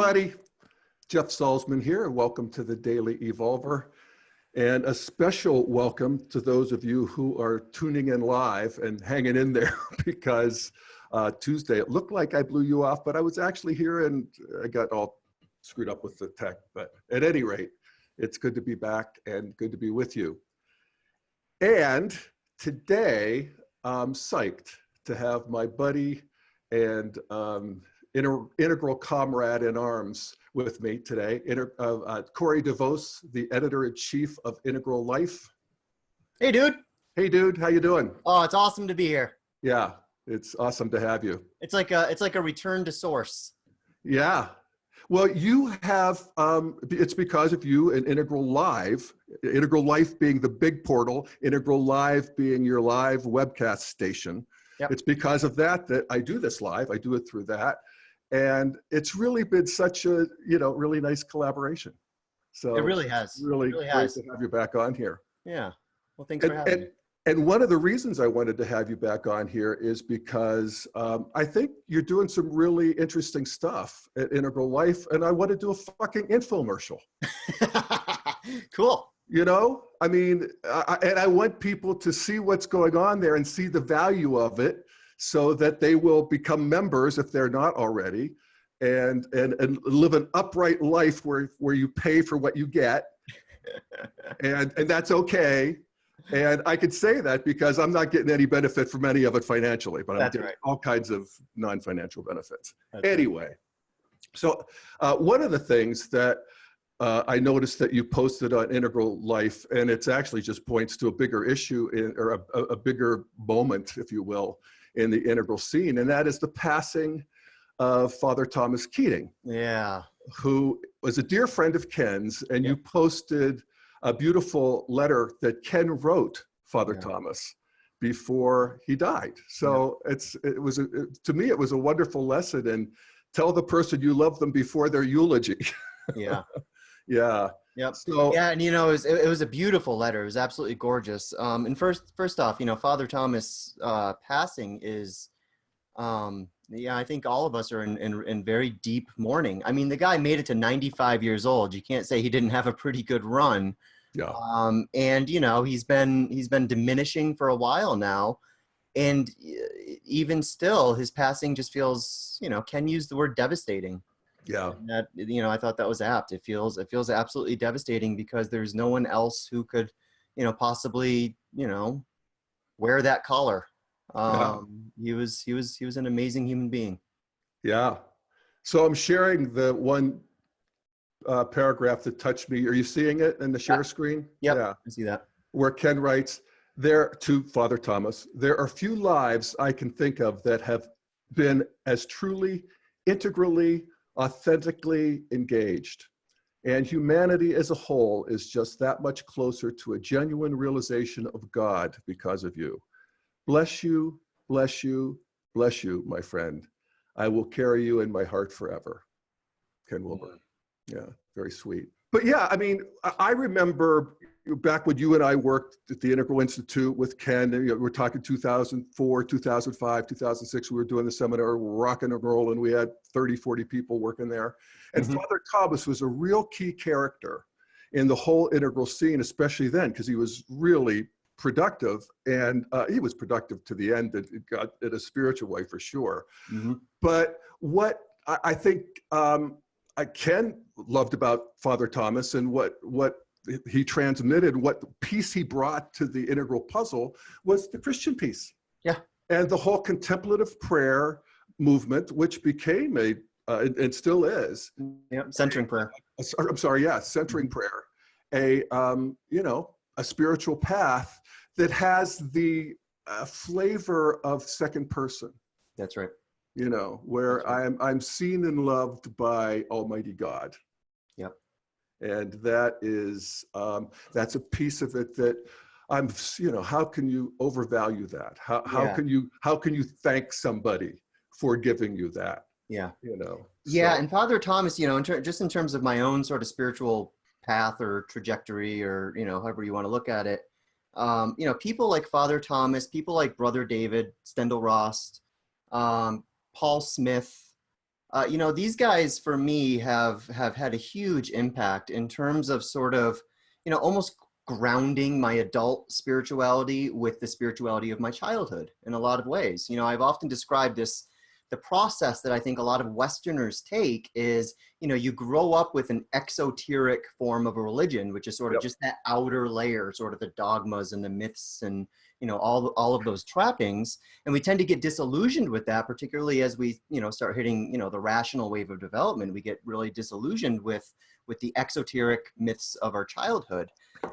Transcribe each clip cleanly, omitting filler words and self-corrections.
everybody. Jeff Salzman here, and welcome to the Daily Evolver. And a special welcome to those of you who are tuning in live and hanging in there because Tuesday, it looked like I blew you off, but I was actually here and I got all screwed up with the tech. But at any rate, it's good to be back and good to be with you. And today, I'm psyched to have my buddy and integral comrade in arms with me today, Corey DeVos, the editor-in-chief of Integral Life. Hey, dude. Hey, dude. How you doing? Oh, it's awesome to be here. Yeah, it's awesome to have you. It's like a return to source. Yeah. Well, you have, it's because of you and Integral Live, Integral Life being the big portal, Integral Live being your live webcast station. Yep. It's because of that that I do this live. I do it through that. And it's really been such a, really nice collaboration. So it really has. Really great to have you back on here. Yeah. Well, thanks for having me. And one of the reasons I wanted to have you back on here is because I think you're doing some really interesting stuff at Integral Life, and I want to do a fucking infomercial. Cool. I mean, and I want people to see what's going on there and see the value of it so that they will become members if they're not already and live an upright life where you pay for what you get. and that's okay. And I could say that because I'm not getting any benefit from any of it financially, but I'm getting all kinds of non-financial benefits. Anyway, so one of the things that I noticed that you posted on Integral Life, and it's actually just points to a bigger issue or a bigger moment, if you will, in the integral scene, and that is the passing of Father Thomas Keating. Yeah. Who was a dear friend of Ken's, and you posted a beautiful letter that Ken wrote Father Thomas before he died. So to me, it was a wonderful lesson, and tell the person you love them before their eulogy. Yeah. Yeah. Yep. So, yeah, and it was a beautiful letter. It was absolutely gorgeous. And first off, Father Thomas passing is, I think all of us are in very deep mourning. I mean, the guy made it to 95 years old. You can't say he didn't have a pretty good run. Yeah. And he's been diminishing for a while now, and even still, his passing just feels, Ken used the word devastating. Yeah. And that, I thought that was apt. It feels absolutely devastating because there's no one else who could, possibly, wear that collar. He was an amazing human being. Yeah. So I'm sharing the one paragraph that touched me. Are you seeing it in the share screen? Yep. Yeah. I see that. Where Ken writes, there to Father Thomas, there are few lives I can think of that have been as truly, integrally, authentically engaged. And humanity as a whole is just that much closer to a genuine realization of God because of you. Bless you, bless you, bless you, my friend. I will carry you in my heart forever. Ken Wilber. Yeah, very sweet. But yeah, I mean, I remember back when you and I worked at the Integral Institute with Ken, we're talking 2004, 2005, 2006, we were doing the seminar, rocking and rolling. We had 30, 40 people working there. And Father Thomas was a real key character in the whole integral scene, especially then, because he was really productive, and he was productive to the end. It got in a spiritual way for sure. But what I think Ken loved about Father Thomas and what he transmitted, what piece he brought to the integral puzzle was the Christian piece. Yeah. And the whole contemplative prayer movement, which became and still is. Centering prayer. Centering prayer. A spiritual path that has the flavor of second person. That's right. Where I'm seen and loved by Almighty God. Yep. And that is, that's a piece of it that I'm, how can you overvalue that? How can you thank somebody for giving you that? Yeah. Yeah. And Father Thomas, just in terms of my own sort of spiritual path or trajectory or, however you want to look at it, people like Father Thomas, people like Brother David, Stendhal Rost, Paul Smith, You know, these guys for me have had a huge impact in terms of sort of, you know, almost grounding my adult spirituality with the spirituality of my childhood in a lot of ways. You know, I've often described this, the process that I think a lot of Westerners take is, you know, you grow up with an exoteric form of a religion, which is sort of just that outer layer, sort of the dogmas and the myths and, you know, all of those trappings. And we tend to get disillusioned with that, particularly as we, you know, start hitting, you know, the rational wave of development. We get really disillusioned with the exoteric myths of our childhood.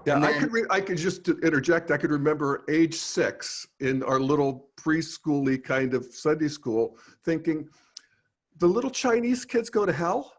Yeah, And then, I could just interject. I could remember age 6 in our little preschooly kind of Sunday school thinking, the little Chinese kids go to hell?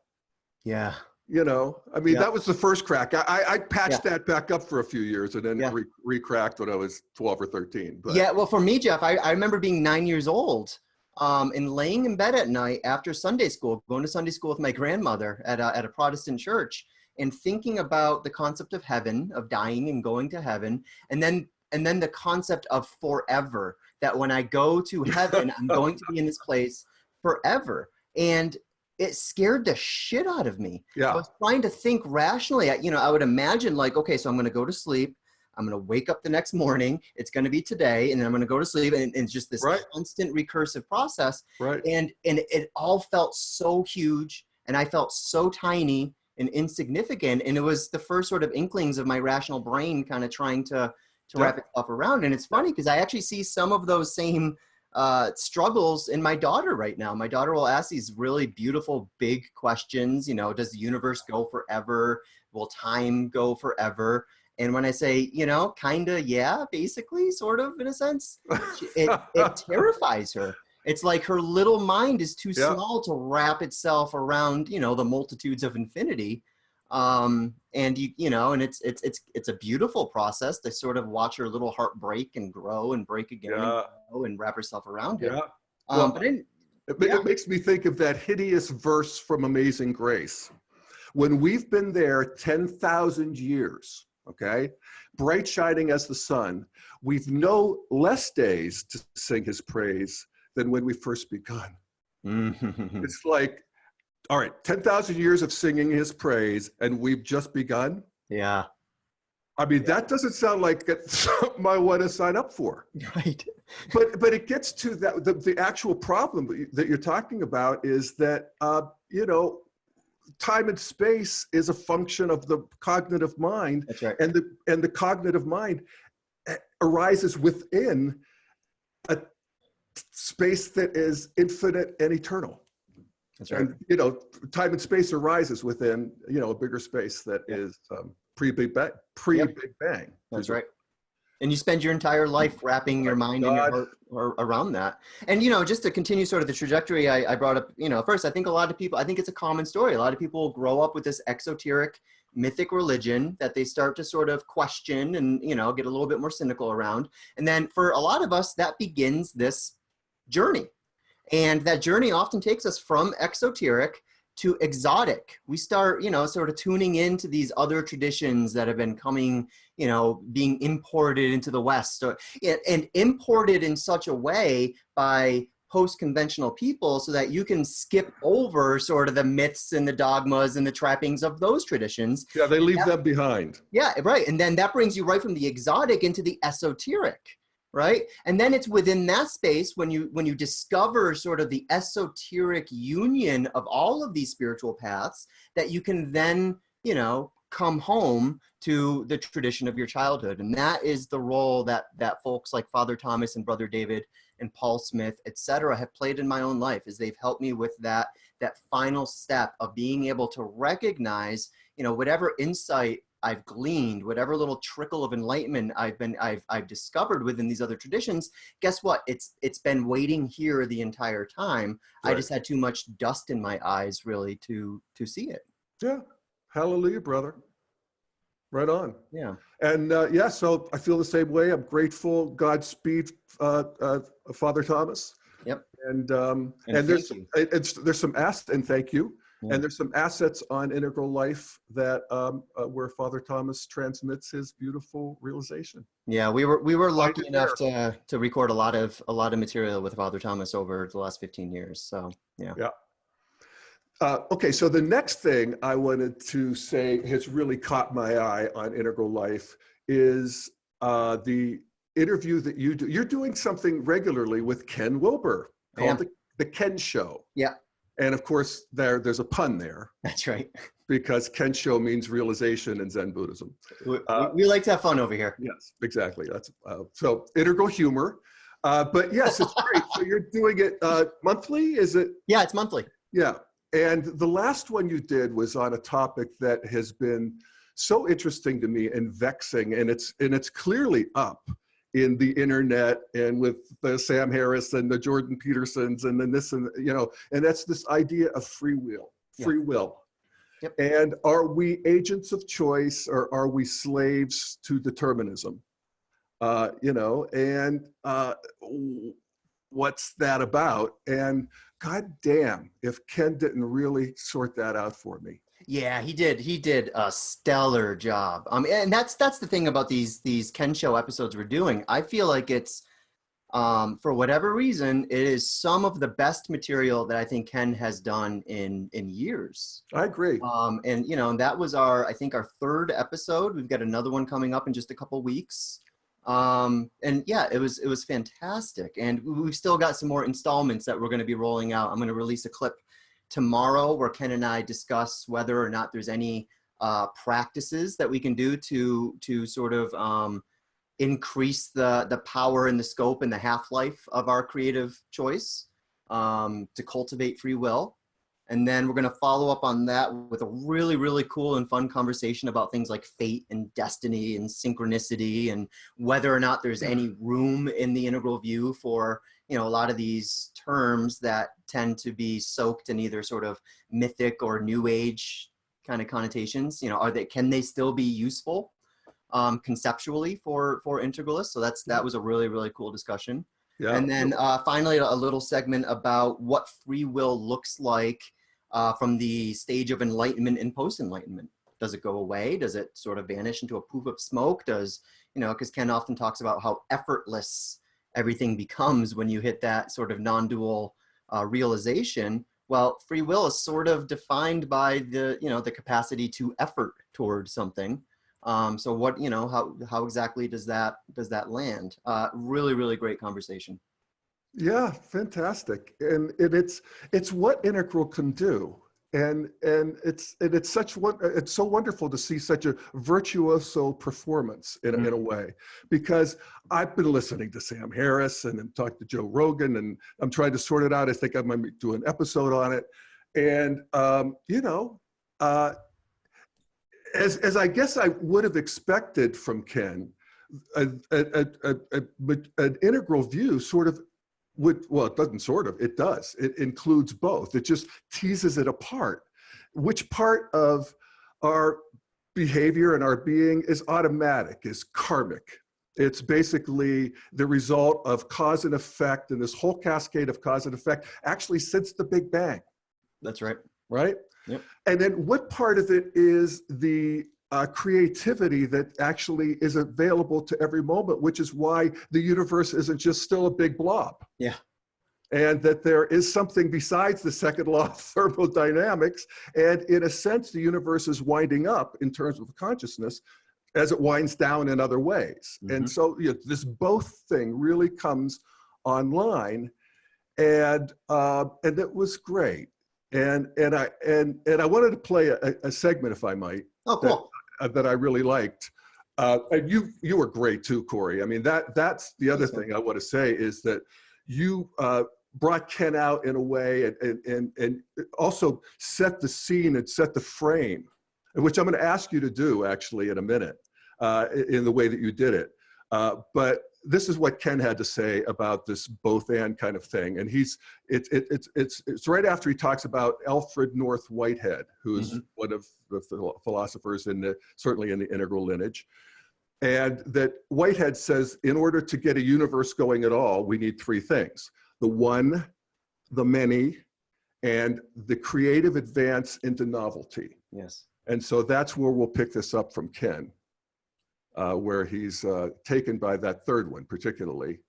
yeah. You know, I mean, that was the first crack. I patched that back up for a few years and then re-cracked when I was 12 or 13. But. Yeah, well, for me, Jeff, I remember being 9 years old and laying in bed at night after Sunday school, going to Sunday school with my grandmother at a Protestant church, and thinking about the concept of heaven, of dying and going to heaven, and then the concept of forever, that when I go to heaven, I'm going to be in this place forever. And it scared the shit out of me. Yeah. I was trying to think rationally. You know, I would imagine like, okay, so I'm going to go to sleep. I'm going to wake up the next morning. It's going to be today. And then I'm going to go to sleep. And it's just this constant recursive process. Right. And it all felt so huge. And I felt so tiny and insignificant. And it was the first sort of inklings of my rational brain kind of trying to wrap itself around. And it's funny because I actually see some of those same struggles in my daughter right now. My daughter will ask these really beautiful, big questions. You know, does the universe go forever? Will time go forever? And when I say, you know, kind of, yeah, basically, sort of, in a sense, it terrifies her. It's like her little mind is too small to wrap itself around, you know, the multitudes of infinity. And you know, and it's a beautiful process to sort of watch her little heart break and grow and break again and grow and wrap herself around it. Well, But it makes me think of that hideous verse from Amazing Grace. When we've been there 10,000 years, okay, bright shining as the sun, we've no less days to sing his praise than when we first begun. It's like, all right, 10,000 years of singing his praise, and we've just begun? Yeah. I mean, that doesn't sound like something I want to sign up for. Right. But it gets to that, the actual problem that you're talking about is that, you know, time and space is a function of the cognitive mind. That's right. And the cognitive mind arises within a space that is infinite and eternal. That's right. And, you know, time and space arises within, you know, a bigger space that is pre-Big Bang. That's right. And you spend your entire life wrapping your mind and your heart around that. And, you know, just to continue sort of the trajectory I brought up, you know, first, I think a lot of people, I think it's a common story. A lot of people grow up with this exoteric mythic religion that they start to sort of question and, you know, get a little bit more cynical around. And then for a lot of us, that begins this journey. And that journey often takes us from exoteric to exotic. We start, you know, sort of tuning into these other traditions that have been coming, you know, being imported into the West, and imported in such a way by post-conventional people so that you can skip over sort of the myths and the dogmas and the trappings of those traditions. Yeah, they leave them behind. Yeah, right. And then that brings you right from the exotic into the esoteric. Right. And then it's within that space when you discover sort of the esoteric union of all of these spiritual paths that you can then, you know, come home to the tradition of your childhood. And that is the role that folks like Father Thomas and Brother David and Paul Smith, et cetera, have played in my own life, is they've helped me with that final step of being able to recognize, you know, whatever insight I've gleaned, whatever little trickle of enlightenment I've discovered within these other traditions. Guess what? It's been waiting here the entire time. Right. I just had too much dust in my eyes, really, to see it. Yeah, hallelujah, brother. Right on. Yeah. And yeah, so I feel the same way. I'm grateful. Godspeed, Father Thomas. Yep. And there's some assets, and thank you. Yeah. And there's some assets on Integral Life that where Father Thomas transmits his beautiful realization. Yeah, we were lucky enough to record a lot of material with Father Thomas over the last 15 years. So yeah. Yeah. Okay, so the next thing I wanted to say has really caught my eye on Integral Life is the interview that you do. You're doing something regularly with Ken Wilber called the Ken Show. Yeah, And of course, there's a pun there. that's right. Because Ken Show means realization in Zen Buddhism. We like to have fun over here. Yes, exactly. That's so integral humor. But yes, it's great. So you're doing it monthly, is it? Yeah, it's monthly. Yeah. And the last one you did was on a topic that has been so interesting to me and vexing, and it's clearly up in the internet and with the Sam Harris and the Jordan Petersons and then this and and that's this idea of free will. Free will. Yep. And are we agents of choice or are we slaves to determinism? What's that about? And God damn, if Ken didn't really sort that out for me. Yeah, he did. He did a stellar job. And that's the thing about these Ken Show episodes we're doing. I feel like it's for whatever reason, it is some of the best material that I think Ken has done in years. I agree. And that was I think our third episode. We've got another one coming up in just a couple weeks. And yeah, it was fantastic. And we've still got some more installments that we're going to be rolling out. I'm going to release a clip tomorrow where Ken and I discuss whether or not there's any practices that we can do to sort of increase the power and the scope and the half-life of our creative choice, to cultivate free will. And then we're going to follow up on that with a really, really cool and fun conversation about things like fate and destiny and synchronicity and whether or not there's any room in the integral view for, a lot of these terms that tend to be soaked in either sort of mythic or new age kind of connotations. Can they still be useful conceptually for integralists? So that was a really, really cool discussion. Yeah. And then finally, a little segment about what free will looks like from the stage of enlightenment and post-enlightenment. Does it go away? Does it sort of vanish into a poof of smoke? Because Ken often talks about how effortless everything becomes when you hit that sort of non-dual realization. Well, free will is sort of defined by the capacity to effort towards something. So what, how exactly does that land? Really, really great conversation. Yeah, fantastic. And it's what integral can do. And it's so wonderful to see such a virtuoso performance in a way, because I've been listening to Sam Harris and I'm talking to Joe Rogan and I'm trying to sort it out. I think I might do an episode on it. And, as I guess I would have expected from Ken, an integral view sort of it doesn't sort of, it does. It includes both. It just teases it apart. Which part of our behavior and our being is automatic, is karmic. It's basically the result of cause and effect, and this whole cascade of cause and effect actually since the Big Bang. That's right. Right? Yep. And then what part of it is the creativity that actually is available to every moment, which is why the universe isn't just still a big blob. Yeah. And that there is something besides the second law of thermodynamics. And in a sense, the universe is winding up in terms of consciousness as it winds down in other ways. Mm-hmm. And so this both thing really comes online, and it was great. And I wanted to play a segment, if I might. Oh, cool. That I really liked. And you were great too, Corey. I mean, that's the other thing I want to say is that you brought Ken out in a way and also set the scene and set the frame, which I'm going to ask you to do actually in a minute, in the way that you did it. But this is what Ken had to say about this both and kind of thing. And it's right after he talks about Alfred North Whitehead, who's one of the philosophers certainly in the integral lineage. And that Whitehead says, in order to get a universe going at all, we need three things: the one, the many, and the creative advance into novelty. Yes. And so that's where we'll pick this up from Ken. Where he's taken by that third one, particularly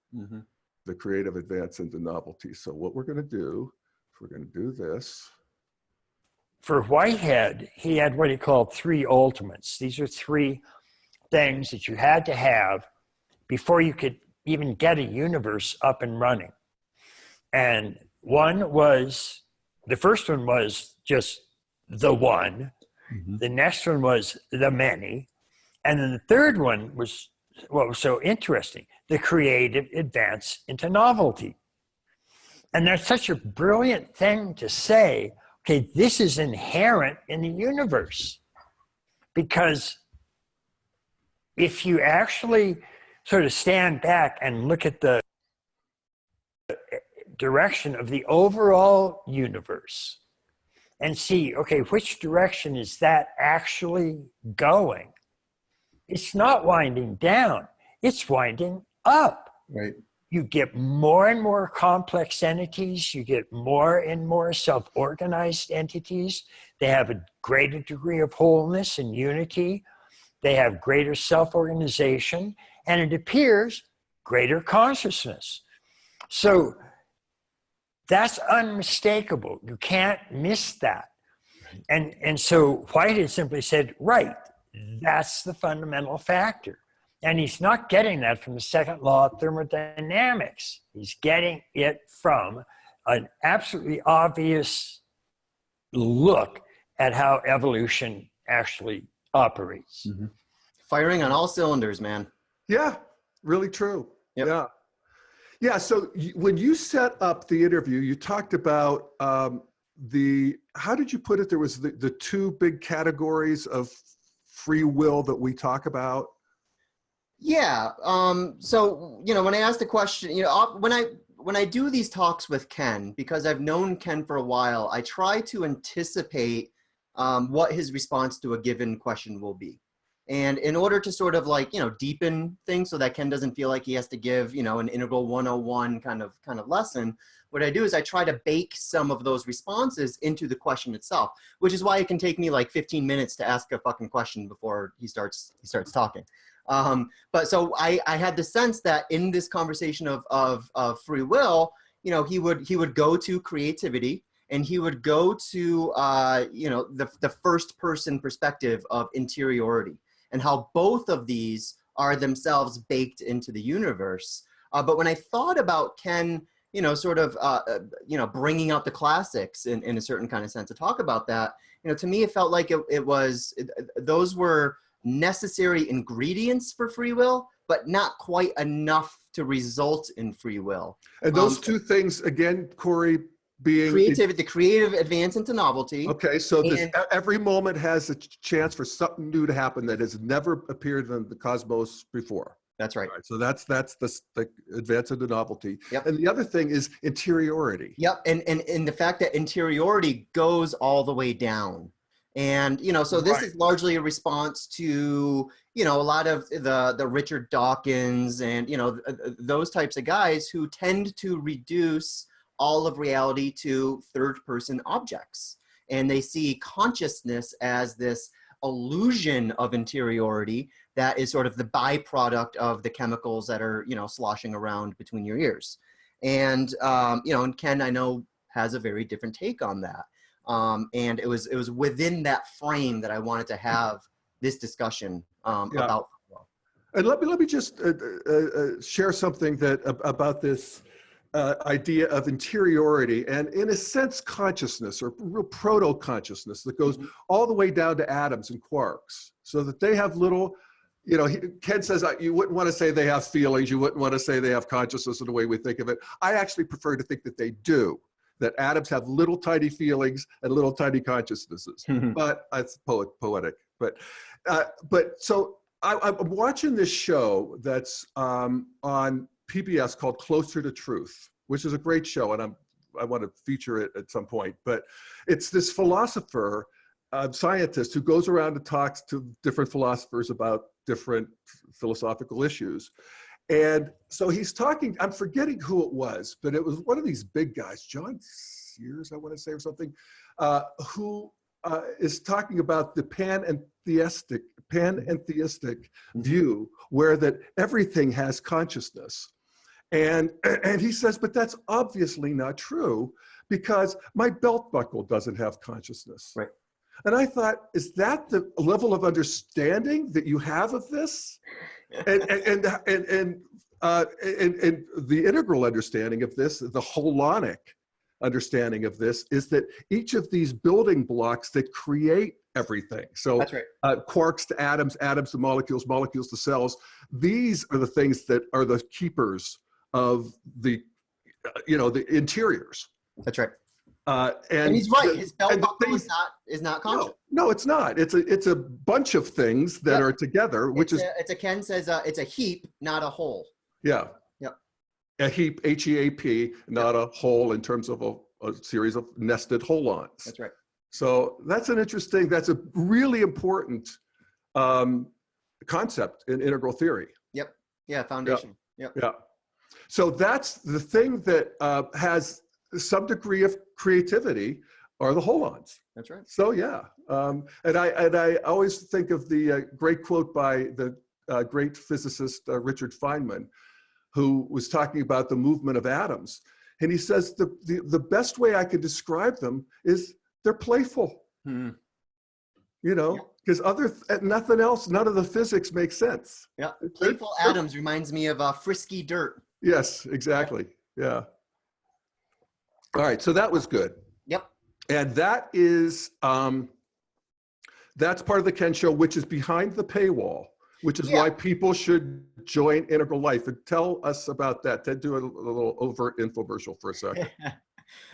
the creative advance into novelty. So what we're going to do, is we're going to do this. for Whitehead, he had what he called three ultimates. These are three things that you had to have before you could even get a universe up and running. And the first one was just the one. Mhm. The next one was the many. And then the third one was what was so interesting, the creative advance into novelty. And that's such a brilliant thing to say, okay, this is inherent in the universe. Because if you actually sort of stand back and look at the direction of the overall universe and see, okay, which direction is that actually going? It's not winding down, it's winding up. Right. You get more and more complex entities, you get more and more self-organized entities. They have a greater degree of wholeness and unity. They have greater self-organization, and it appears greater consciousness. So that's unmistakable. You can't miss that. And so Whitehead simply said, right, that's the fundamental factor. And he's not getting that from the second law of thermodynamics. He's getting it from an absolutely obvious look at how evolution actually operates. Mm-hmm. Firing on all cylinders, man. Yeah, really true. Yep. Yeah. Yeah, so when you set up the interview, you talked about how did you put it? There was the two big categories of free will that we talk about. Yeah. So, when I asked the question, when I do these talks with Ken, because I've known Ken for a while, I try to anticipate what his response to a given question will be. And in order to sort of deepen things so that Ken doesn't feel like he has to give, an integral 101 kind of lesson, what I do is I try to bake some of those responses into the question itself, which is why it can take me like 15 minutes to ask a fucking question before he starts talking. But so I had the sense that in this conversation of free will, he would go to creativity, and he would go to the first person perspective of interiority, and how both of these are themselves baked into the universe. But when I thought about Ken, bringing out the classics in a certain kind of sense to talk about that, to me, it felt like those were necessary ingredients for free will, but not quite enough to result in free will. And those two things, again, Corey, being creativity, the creative advance into novelty. Okay, so every moment has a chance for something new to happen that has never appeared in the cosmos before. That's right. So that's the advance into novelty. Yep. And the other thing is interiority. Yep. And the fact that interiority goes all the way down. And, so this is largely a response to, a lot of the Richard Dawkins and, those types of guys who tend to reduce all of reality to third-person objects. And they see consciousness as this illusion of interiority that is sort of the byproduct of the chemicals that are, sloshing around between your ears. And, and Ken, I know, has a very different take on that. And it was within that frame that I wanted to have this discussion about. And let me just share something about this idea of interiority, and in a sense, consciousness, or real proto-consciousness that goes all the way down to atoms and quarks, so that they have little, Ken says you wouldn't want to say they have feelings, you wouldn't want to say they have consciousness in the way we think of it. I actually prefer to think that they do, that atoms have little tiny feelings and little tiny consciousnesses. But it's poetic. But so I'm watching this show that's on PBS called Closer to Truth, which is a great show, and I want to feature it at some point. But it's this philosopher, scientist, who goes around and talks to different philosophers about different philosophical issues. And so he's talking, I'm forgetting who it was, but it was one of these big guys, John Sears, I want to say, or something, who is talking about the pantheistic view, where that everything has consciousness. And he says, but that's obviously not true, because my belt buckle doesn't have consciousness. Right. And I thought, is that the level of understanding that you have of this? And the integral understanding of this, the holonic understanding of this, is that each of these building blocks that create everything. So That's right. Quarks to atoms, atoms to molecules, molecules to cells. These are the things that are the keepers of the, the interiors. That's right. And he's right. His belt buckle is not conscious. No, it's not. It's a bunch of things that are together, which Ken says it's a heap, not a whole. Yeah. Yep. A heap, HEAP, not a whole in terms of a series of nested holons. That's right. So that's a really important concept in integral theory. Yep. Yeah. Foundation. Yep. Yeah. So that's the thing that has some degree of creativity are the holons. That's right. So yeah. And I always think of the great quote by the great physicist Richard Feynman, who was talking about the movement of atoms. And he says the best way I could describe them is they're playful. Because nothing else, none of the physics makes sense. Yeah, playful atoms reminds me of frisky dirt. Yes, exactly. Yeah. All right, so that was good. Yep. And that is, that's part of the Ken Show, which is behind the paywall, which is why people should join Integral Life. And tell us about that. Ted, do a little overt infomercial for a second.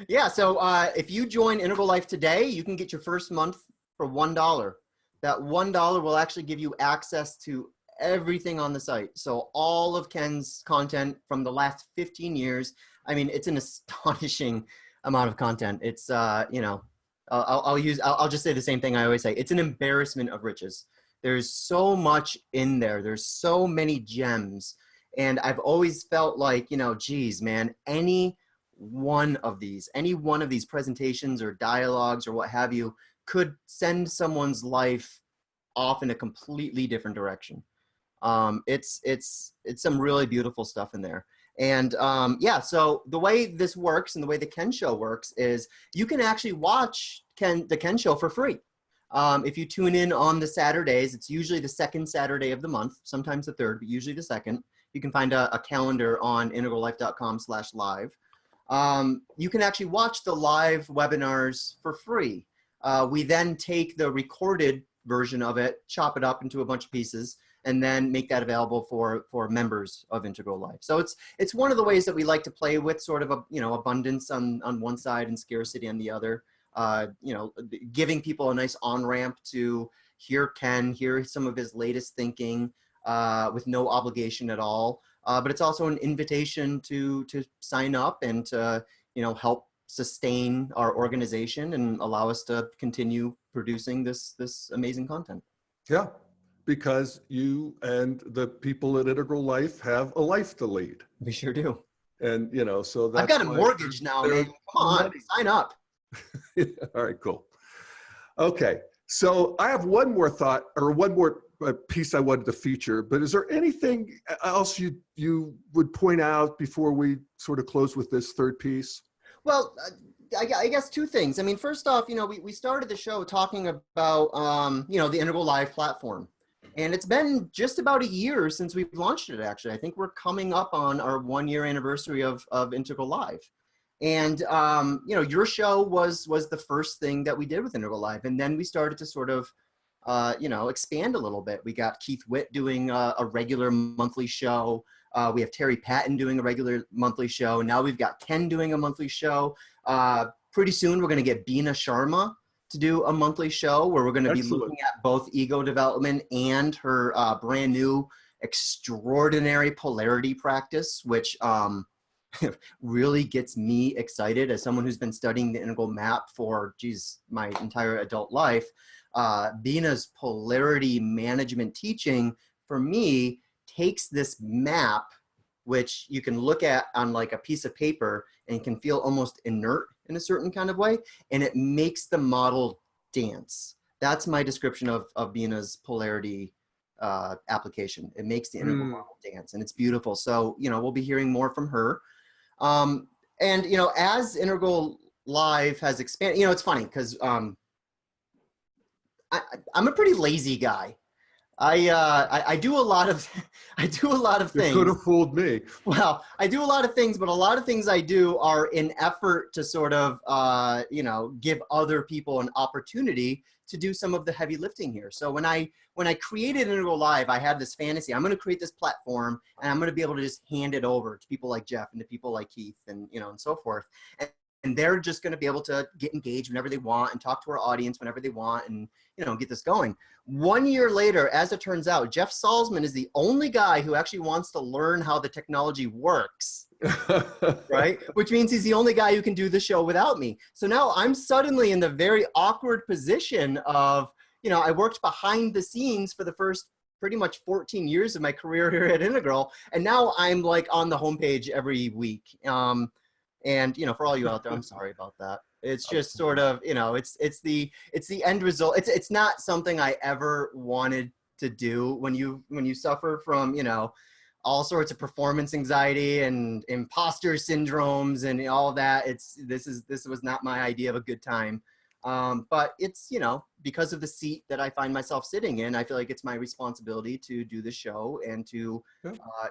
Yeah, so if you join Integral Life today, you can get your first month for $1. That $1 will actually give you access to everything on the site. So all of Ken's content from the last 15 years. I mean, it's an astonishing amount of content. It's, I'll just say the same thing I always say. It's an embarrassment of riches. There's so much in there. There's so many gems. And I've always felt like, geez, man, any one of these presentations or dialogues or what have you could send someone's life off in a completely different direction. It's some really beautiful stuff in there. And so the way this works and the way the Ken Show works is you can actually watch the Ken Show for free. If you tune in on the Saturdays, it's usually the second Saturday of the month, sometimes the third, but usually the second. You can find a calendar on integrallife.com/live. You can actually watch the live webinars for free. We then take the recorded version of it, chop it up into a bunch of pieces, and then make that available for members of Integral Life. So it's one of the ways that we like to play with sort of abundance on one side and scarcity on the other. Giving people a nice on-ramp to hear some of his latest thinking with no obligation at all. But it's also an invitation to sign up and to, help sustain our organization and allow us to continue producing this amazing content. Yeah, because you and the people at Integral Life have a life to lead. We sure do. And, so that's I've got a mortgage now, man. Come on, sign up. All right, cool. Okay, so I have one more thought or one more piece I wanted to feature, but is there anything else you would point out before we sort of close with this third piece? Well, I guess two things. I mean, first off, we started the show talking about, the Integral Live platform. And it's been just about a year since we've launched it, actually. I think we're coming up on our 1-year anniversary of Integral Live. And, your show was the first thing that we did with Integral Live. And then we started to sort of, expand a little bit. We got Keith Witt doing a regular monthly show. We have Terry Patton doing a regular monthly show. Now we've got Ken doing a monthly show. Pretty soon we're going to get Beena Sharma to do a monthly show where we're going to be looking at both ego development and her brand new extraordinary polarity practice, which really gets me excited as someone who's been studying the integral map for, my entire adult life. Beena's polarity management teaching, for me, takes this map, which you can look at on like a piece of paper and can feel almost inert in a certain kind of way, and it makes the model dance. That's my description of Beena's polarity application. It makes the integral model dance, and it's beautiful. So, we'll be hearing more from her. And, as Integral live has expanded. You know, it's funny because I'm a pretty lazy guy. I do a lot of I do a lot of You things. could have fooled me. Well, I do a lot of things, but a lot of things I do are in effort to sort of, you know, give other people an opportunity to do some of the heavy lifting here. So when I created Integral Live, I had this fantasy. I'm going to create this platform, and I'm going to be able to just hand it over to people like Jeff and to people like Keith, and you know, and so forth. And they're just going to be able to get engaged whenever they want and talk to our audience whenever they want, and you know, get this going. 1 year later, as it turns out, Jeff Salzman is the only guy who actually wants to learn how the technology works, right? Which means he's the only guy who can do the show without me. So now I'm suddenly in the very awkward position of, you know, I worked behind the scenes for the first pretty much 14 years of my career here at Integral, and now I'm like on the homepage every week. And you know, for all you out there, I'm sorry about that. It's just sort of, you know, it's the end result. It's not something I ever wanted to do. When you suffer from, you know, all sorts of performance anxiety and imposter syndromes and all of that, this was not my idea of a good time. But it's, you know, because of the seat that I find myself sitting in, I feel like it's my responsibility to do the show and to,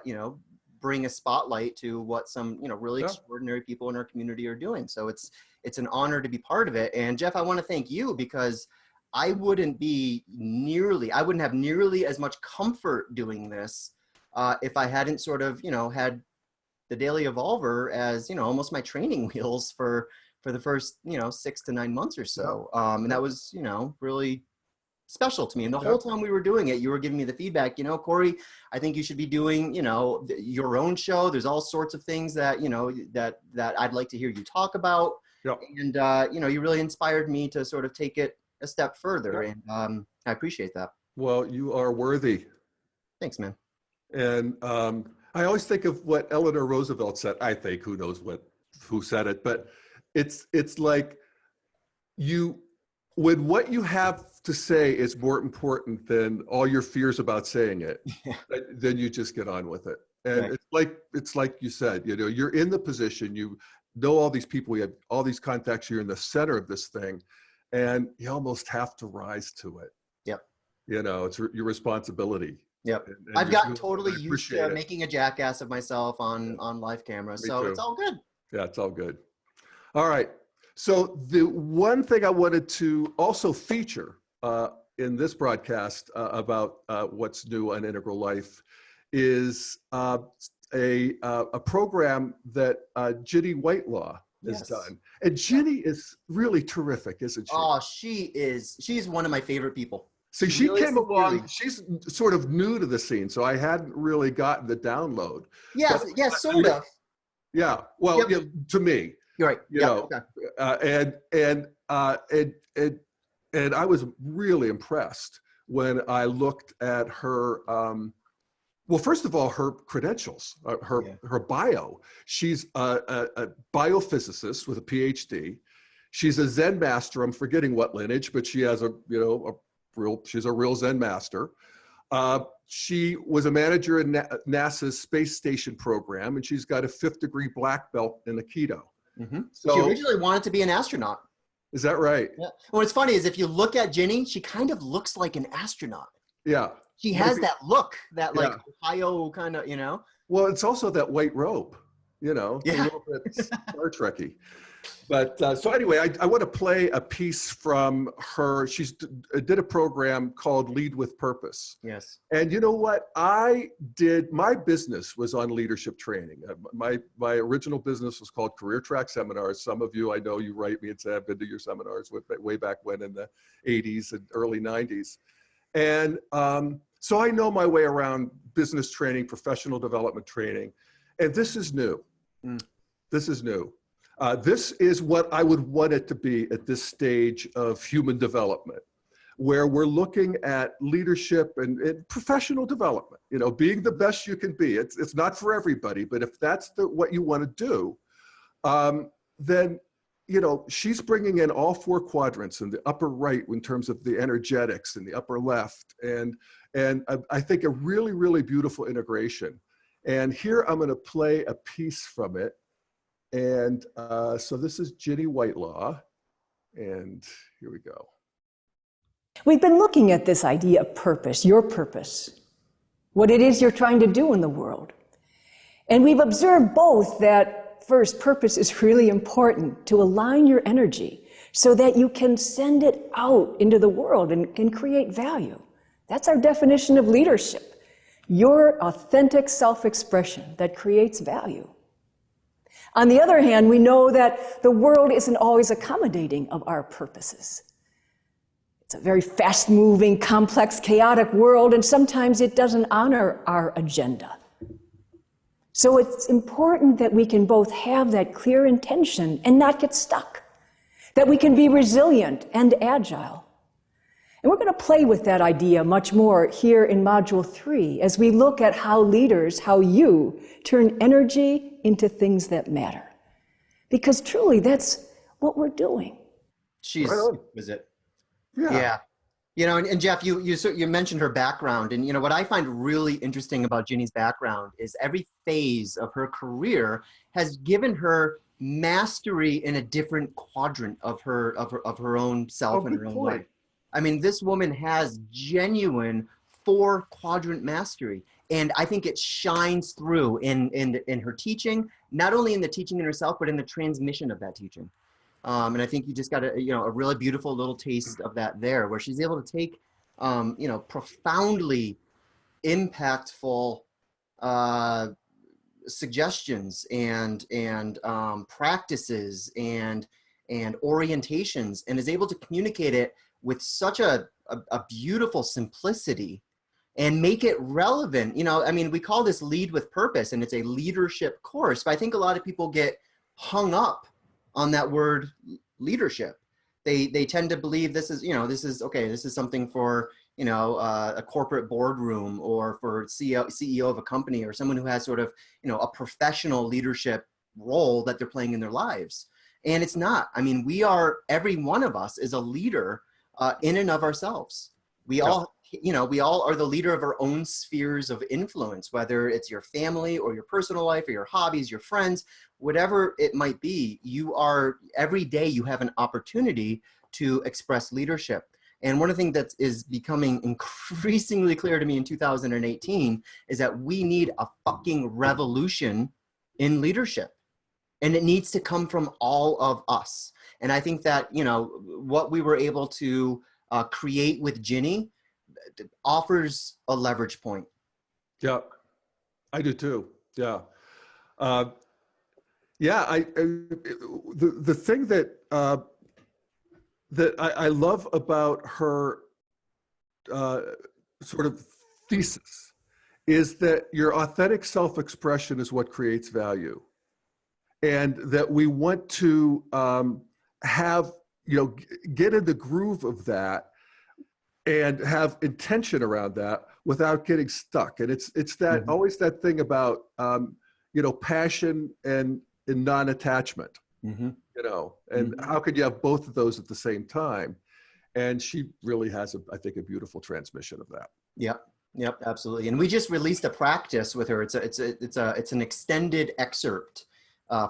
you know, bring a spotlight to what some, you know, really extraordinary people in our community are doing. So it's an honor to be part of it. And Jeff, I want to thank you, because I wouldn't have nearly as much comfort doing this if I hadn't sort of, you know, had the Daily Evolver as, you know, almost my training wheels for the first, you know, 6 to 9 months or so. And that was, you know, really special to me. And the whole time we were doing it, you were giving me the feedback, you know, Corey, I think you should be doing, you know, your own show. There's all sorts of things that, you know, that I'd like to hear you talk about. And, you know, you really inspired me to sort of take it a step further. And I appreciate that. Well, you are worthy. Thanks, man. And I always think of what Eleanor Roosevelt said. I think, who knows who said it, but it's like when what you have to say is more important than all your fears about saying it, then you just get on with it. And it's like you said, you know, you're in the position, you know all these people, you have all these contacts, you're in the center of this thing, and you almost have to rise to it. You know, it's your responsibility. And I've gotten totally used to making a jackass of myself on live camera, so it's all good. Yeah, it's all good. All right. So the one thing I wanted to also feature in this broadcast about what's new on Integral Life is a program that Ginny Whitelaw has done. And Ginny is really terrific, isn't she? Oh, she's one of my favorite people. See, she came along, she's sort of new to the scene, so I hadn't really gotten the download. Yes, sort of. Yeah, well, yeah, to me. You're right. You know, and I was really impressed when I looked at her. Well, first of all, her credentials, her bio. She's a biophysicist with a PhD. She's a Zen master. I'm forgetting what lineage, but she has she's a real Zen master. She was a manager in NASA's space station program, and she's got a 5th degree black belt in Aikido. So, she originally wanted to be an astronaut. Is that right? Yeah. What's funny is if you look at Ginny, she kind of looks like an astronaut. Yeah. She has that look, that like Ohio kind of, you know. Well, it's also that white robe, you know, a little bit Star Trekky. But so anyway, I want to play a piece from her. She did a program called Lead with Purpose. Yes. And you know what? My business was on leadership training. My original business was called Career Track Seminars. Some of you, I know you write me and say, I've been to your seminars way back when in the 80s and early 90s. And so I know my way around business training, professional development training. And this is new. This is new. This is what I would want it to be at this stage of human development, where we're looking at leadership and professional development, you know, being the best you can be. It's not for everybody, but if that's what you want to do, then, you know, she's bringing in all 4 quadrants in the upper right in terms of the energetics and the upper left. And I think a really, really beautiful integration. And here I'm going to play a piece from it. And so this is Ginny Whitelaw, and here we go. We've been looking at this idea of purpose, your purpose, what it is you're trying to do in the world. And we've observed both that, first, purpose is really important to align your energy so that you can send it out into the world and can create value. That's our definition of leadership, your authentic self-expression that creates value. On the other hand, we know that the world isn't always accommodating of our purposes. It's a very fast-moving, complex, chaotic world, and sometimes it doesn't honor our agenda. So it's important that we can both have that clear intention and not get stuck, that we can be resilient and agile. And we're going to play with that idea much more here in Module 3 as we look at how leaders, how you turn energy into things that matter. Because truly, that's what we're doing. She's, Right was it? Yeah. Yeah. You know, and Jeff, you mentioned her background, and you know what I find really interesting about Ginny's background is every phase of her career has given her mastery in a different quadrant of her own self and her own life. I mean, this woman has genuine 4-quadrant mastery, and I think it shines through in her teaching, not only in the teaching in herself, but in the transmission of that teaching. And I think you just got a really beautiful little taste of that there, where she's able to take, profoundly impactful suggestions and practices and orientations, and is able to communicate it with such a beautiful simplicity and make it relevant. You know, I mean, we call this Lead with Purpose, and it's a leadership course, but I think a lot of people get hung up on that word leadership. They tend to believe this is something for, a corporate boardroom or for CEO of a company, or someone who has sort of, a professional leadership role that they're playing in their lives. And it's not. I mean, every one of us is a leader in and of ourselves. We all are the leader of our own spheres of influence, whether it's your family or your personal life or your hobbies, your friends, whatever it might be. Every day you have an opportunity to express leadership. And one of the things that is becoming increasingly clear to me in 2018 is that we need a fucking revolution in leadership. And it needs to come from all of us. And I think that, what we were able to create with Ginny offers a leverage point. Yeah, I do too. Yeah. The thing that I love about her sort of thesis is that your authentic self-expression is what creates value, and that we want to get in the groove of that and have intention around that without getting stuck. And it's that always that thing about passion and non-attachment. And how could you have both of those at the same time? And she really has I think a beautiful transmission of that. Yep, absolutely. And we just released a practice with her. It's an extended excerpt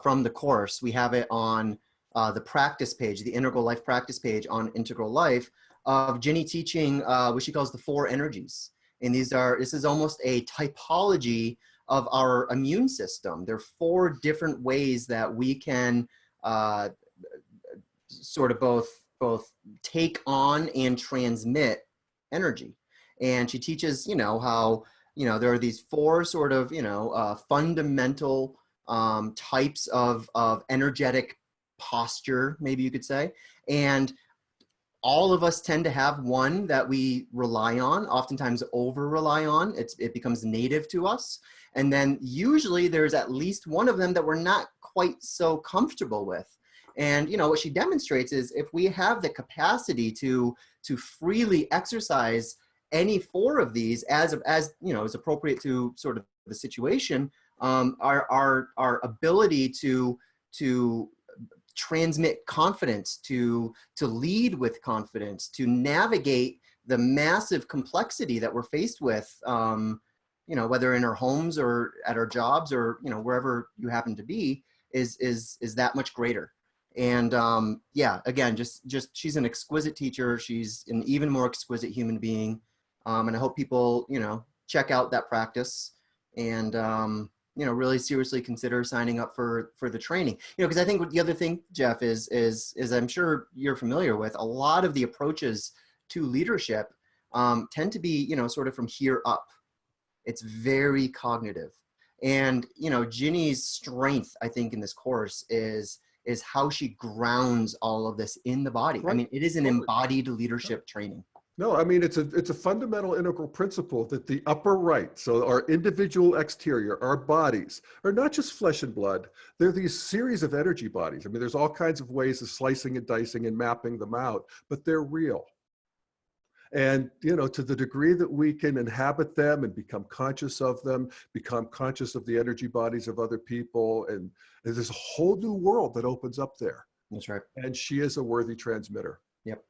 from the course. We have it on the practice page, the Integral Life practice page on Integral Life, of Ginny teaching what she calls the 4 energies. And this is almost a typology of our immune system. There are 4 different ways that we can sort of both take on and transmit energy. And she teaches, how, there are these 4 sort of, fundamental types of energetic posture, maybe you could say. And all of us tend to have one that we rely on, oftentimes over-rely on. It becomes native to us. And then usually there's at least one of them that we're not quite so comfortable with. And what she demonstrates is if we have the capacity to freely exercise any 4 of these as is appropriate to sort of the situation, our ability to transmit confidence, to lead with confidence, to navigate the massive complexity that we're faced with, whether in our homes or at our jobs or, wherever you happen to be, is that much greater. And yeah, again, just she's an exquisite teacher. She's an even more exquisite human being. And I hope people, you know, check out that practice and, you know, really seriously consider signing up for the training. You know, because I think the other thing, Jeff, is I'm sure you're familiar with, a lot of the approaches to leadership tend to be, you know, sort of from here up. It's very cognitive. And, you know, Ginny's strength, I think, in this course is how she grounds all of this in the body. Right. I mean, it is an embodied leadership training. No, I mean, it's a fundamental integral principle that the upper right, so our individual exterior, our bodies, are not just flesh and blood. They're these series of energy bodies. I mean, there's all kinds of ways of slicing and dicing and mapping them out, but they're real. And, you know, to the degree that we can inhabit them and become conscious of them, become conscious of the energy bodies of other people, and there's a whole new world that opens up there. That's right. And she is a worthy transmitter. Yep.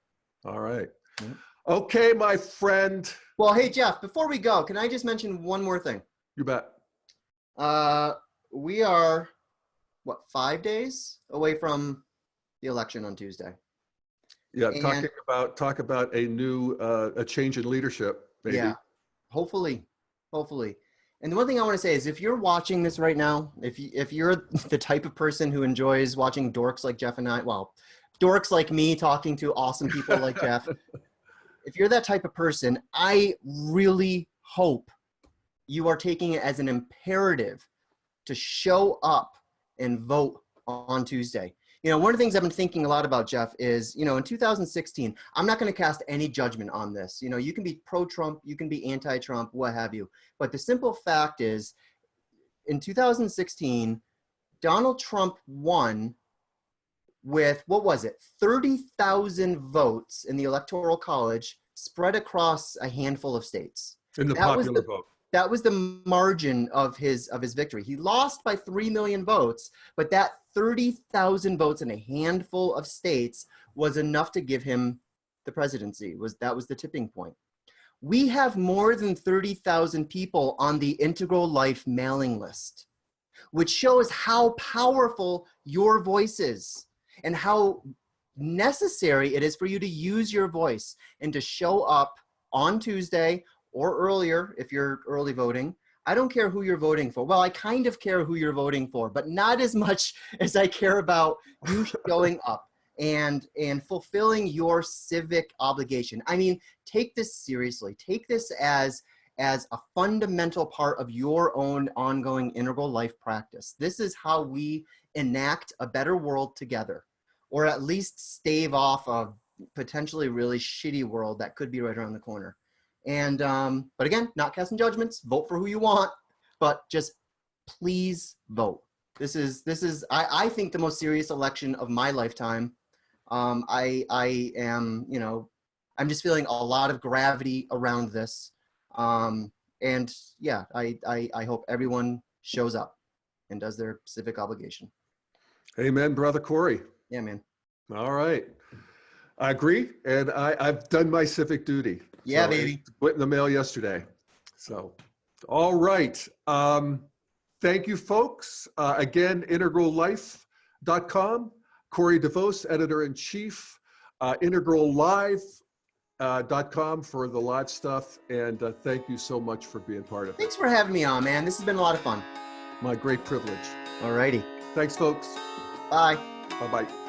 All right. Yep. Okay, my friend. Well, hey, Jeff, before we go, can I just mention one more thing? You bet. We are, what, 5 days away from the election on Tuesday. Yeah, And talk about a new a change in leadership, maybe. Yeah, hopefully. And the one thing I want to say is, if you're watching this right now, if you're the type of person who enjoys watching dorks like Jeff and I, well, dorks like me talking to awesome people like Jeff, if you're that type of person, I really hope you are taking it as an imperative to show up and vote on Tuesday. You know, one of the things I've been thinking a lot about, Jeff, is, you know, in 2016, I'm not going to cast any judgment on this. You know, you can be pro-Trump, you can be anti-Trump, what have you. But the simple fact is, in 2016, Donald Trump won with, what was it, 30,000 votes in the Electoral College spread across a handful of states. In the popular vote. That was the margin of his victory. He lost by 3 million votes, but that 30,000 votes in a handful of states was enough to give him the presidency. That was the tipping point. We have more than 30,000 people on the Integral Life mailing list, which shows how powerful your voice is and how necessary it is for you to use your voice and to show up on Tuesday or earlier if you're early voting. I don't care who you're voting for. Well, I kind of care who you're voting for, but not as much as I care about you showing up and fulfilling your civic obligation. I mean, take this seriously. Take this as a fundamental part of your own ongoing integral life practice. This is how we enact a better world together, or at least stave off a potentially really shitty world that could be right around the corner. And, but again, not casting judgments, vote for who you want, but just please vote. This is, I think, the most serious election of my lifetime. I am, you know, I'm just feeling a lot of gravity around this. And yeah, I hope everyone shows up and does their civic obligation. Amen, Brother Corey. Yeah, man. All right. I agree. And I've done my civic duty. Yeah, so baby. It went in the mail yesterday. So, all right. Thank you, folks. Again, integrallife.com. Corey DeVos, editor-in-chief. integrallive.com for the live stuff. And thank you so much for being part of it. Thanks for having me on, man. This has been a lot of fun. My great privilege. All righty. Thanks, folks. Bye. Bye-bye.